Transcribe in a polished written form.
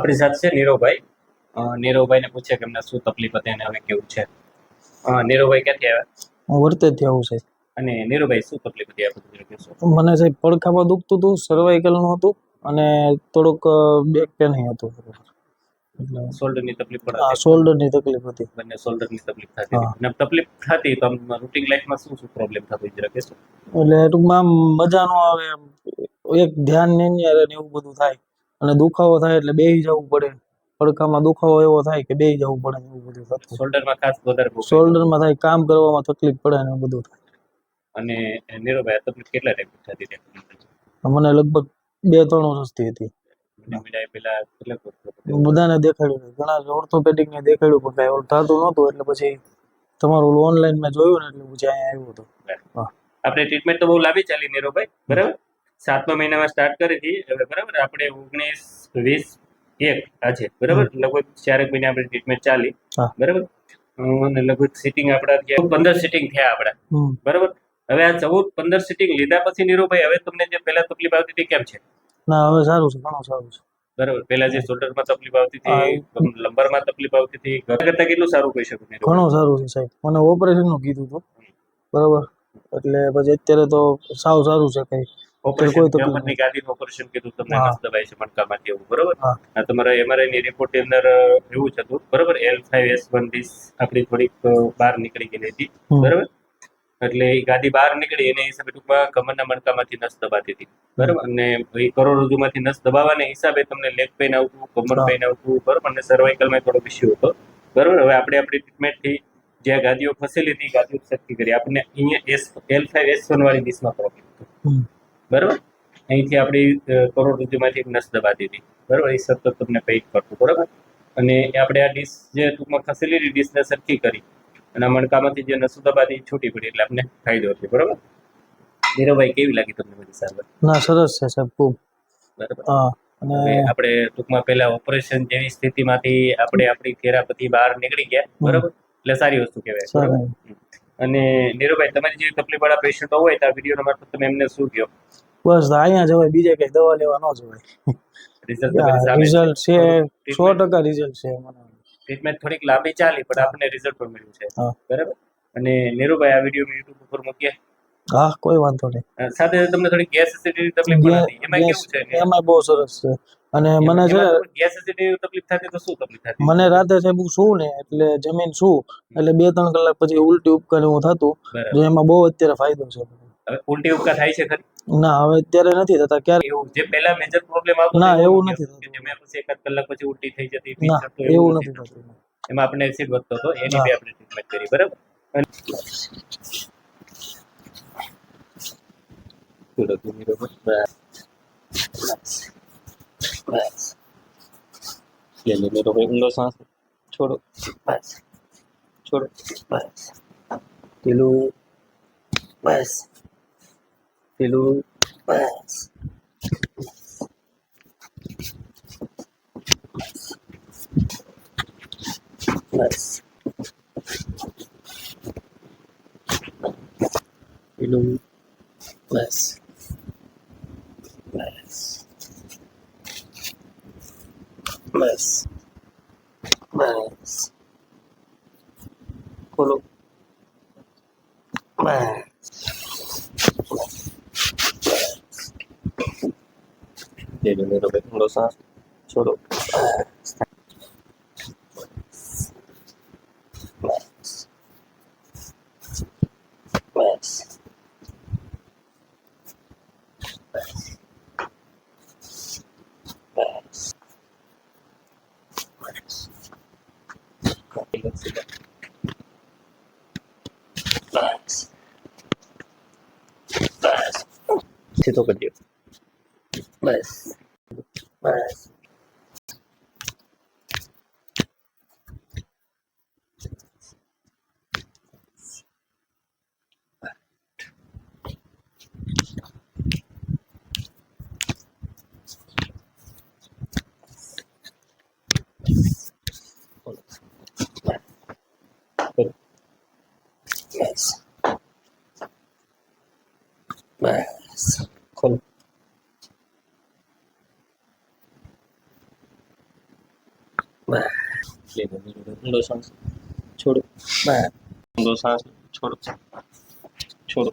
આપણી સાથે છે નીરવભાઈ. નીરવભાઈને પૂછે કે એમને શું તકલીફ હતી અને હવે કેવું છે. નીરવભાઈ ક્યાંથી આવ્યા? હું વર્તેજથી આવું છે. અને નીરવભાઈ શું તકલીફ હતી આપણે જરા કહેશો? મને સાહેબ પડખામાં દુખતું હતું, સર્વાઇકલનું હતું અને થોડુંક બેક પેન હતું. એટલે શોલ્ડરની તકલીફ પણ હા, હતી? શોલ્ડરની તકલીફ હતી. બંને શોલ્ડરની તકલીફ થતી હા. હતી. અને તકલીફ થતી તો રૂટીન લાઈફમાં શું શું પ્રોબ્લેમ થતો જરા કહેશો? એટલે ટૂંકમાં આમ મજા ન આવે, એક ધ્યાન નહીં રહે ને એવું બધું થાય અને દુખાવો થાય એટલે બેસી જવું પડે. પડખામાં દુખાવો એવો થાય કે બેસી જવું પડે ને એવું બધું થતું. શોલ્ડરમાં ખાસ વધારે બહુ શોલ્ડરમાં થાય, કામ કરવામાં તકલીફ પડે ને એવું બધું થાય. અને નીરવભાઈ આ તકલીફ કેટલા ટાઈમ થતી હતી? મને લગભગ 2-3 વર્ષથી હતી. પેલા કેટલા બધાને દેખાડ્યું, ઘણા ઓર્થોપેડિકને દેખાડ્યું પણ કાંઈ થતું નહોતું. એટલે પછી તમારું ઓનલાઈન મેં જોયું ને એટલે પછી અહીંયા આવ્યું હતું. આપણે ટ્રીટમેન્ટ તો બહુ લાંબી ચાલી નીરવભાઈ, બરાબર. 7મા મહિનામાં સ્ટાર્ટ કરી હતી હવે, બરાબર. આપણે 19, 20, 1 આજે બરાબર, લગભગ 4 મહિના આપણી ટ્રીટમેન્ટ ચાલી, બરાબર. અને લગભગ સિટિંગ આપણા 15 સિટિંગ થયા આપણા, બરાબર. હવે આ 14-15 સિટિંગ લીધા પછી નીરવભાઈ હવે તમને જે પહેલા તકલીફ આવતી હતી કેમ છે? ના, હવે સારું છે, ઘણું સારું છે. બરાબર. પહેલા જે શોલ્ડરમાં તકલીફ આવતી હતી, લંબરમાં તકલીફ આવતી હતી, ઘર કરતા કેટલું સારું કહી શકું? ઘણું સારું છે સાહેબ. મને ઓપરેશનનું કીધું હતું, બરાબર. એટલે પછી અત્યારે તો સાવ સારું છે. કઈ ઓપરેશન કમરની ગાદીનું ઓપરેશન કીધું તમને, નસ દબાઈ છે મણકામાંથી એવું, બરાબર. તમારા એમઆરઆઈ ની રિપોર્ટ ની અંદર એવું જ હતું, બરાબર. L5S1 ડિસ્ક આપણી થોડીક બહાર નીકળી ગઈ હતી, બરાબર. એટલે એ ગાદી બહાર નીકળી એને હિસાબે ટૂંકમાં કમરના મણકામાંથી નસ દબાતી હતી, બરાબર. અને એ કરોડરજ્જુમાંથી નસ દબાવવાના હિસાબે તમને લેગ પેઇન આવતું, કમર પેઇન આવતું, બરાબર. અને સર્વાઇકલમાં થોડો ઇશ્યુ હતો, બરાબર. હવે આપણે આપણી ટ્રીટમેન્ટથી જ્યાં ગાદીઓ ફસેલી હતી ગાદીઓ સરખી કરી. આપણને અહીંયા L5S1 વાળી ડિસ્કમાં પ્રોબ્લેમ હતો, બરાબર. અહીંથી આપણી કરોડરજ્જુમાંથી નસ દબાતી હતી, બરાબર. એ સતત તમને પેઇન કરતું, બરાબર. અને આપણે આ ડિસ્ક જે ટૂંકમાં ખસેલી ડિસ્કને સરખી કરી અને મણકામાંથી જે નસો દબાતી છૂટી પડી એટલે આપણે ફાયદો થયો, બરાબર. નીરવભાઈ કેવી લાગી તમને બધી સારવાર? ના, સરસ છે સાહેબ, ખૂબ. બરાબર. અને આપણે ટૂંકમાં પહેલા ઓપરેશન જેવી સ્થિતિમાંથી આપણે આપણી થેરાપીથી બહાર નીકળી ગયા, બરાબર. એટલે સારી વસ્તુ કહેવાય, બરાબર. અને નીરવભાઈ તમારી જેવી તકલીફ વાળા પેશન્ટો હોય તો આ વિડીયો મારફત તમે એમને શું કહો? બસ અહીંયા જવાય, બીજે કઈ દવા લેવા ન જવાય. રિઝલ્ટ છે, 100% રિઝલ્ટ છે. ટ્રીટમેન્ટ થોડીક લાંબી ચાલી પણ આપણે રિઝલ્ટ પણ મળ્યું છે, બરાબર. અને નીરુભાઈ આ વિડીયો યુટ્યુબ ઉપર મૂકીએ? હા, કોઈ વાંધો નહીં. સાથે તમને થોડી ગેસ એસિડિટી તકલીફ પણ હતી, એમાં કેવું છે? એમાં બહુ સરસ છે. અને મને છે ગેસ એસિડિટી તકલીફ થતી તો શું તકલીફ થતી? મને રાતે સાહેબ શું ને એટલે જમીન શું એટલે 2-3 કલાક પછી ઉલટી ઉપકા એવું થતું, જે એમાં બહુ અત્યારે ફાયદો છે. હવે ઉલટી ઉપકા થાય છે ખરી? ના, હવે અત્યારે નથી થતા. ક્યારે એવું જે પહેલા મેજર પ્રોબ્લેમ આવતો ના, એવું નથી થતું. જમ્યા પછી 1 કલાક પછી ઉલટી થઈ જતી, ના, એવું નથી થતું. એમાં આપણે એસિડ વધતો હતો, એની બે આપણે ટ્રીટમેન્ટ કરી, બરાબર. ઊંડો શ્વાસ છોડો, બસ છોડો, બસ. પેલું બસ, પેલું બસ. બસ પેલું બસ, બસ, બસ, બસ. ખોલો, બસ. ઊંડો શ્વાસ છોડો, બસ, બસ, બસ, બસ, બસ. સીધો કરી દો, બસ, બસ. બસ, બસ. ખોલો, ઊંડો શ્વાસ છોડો, ઊંડો શ્વાસ છોડો, છોડો.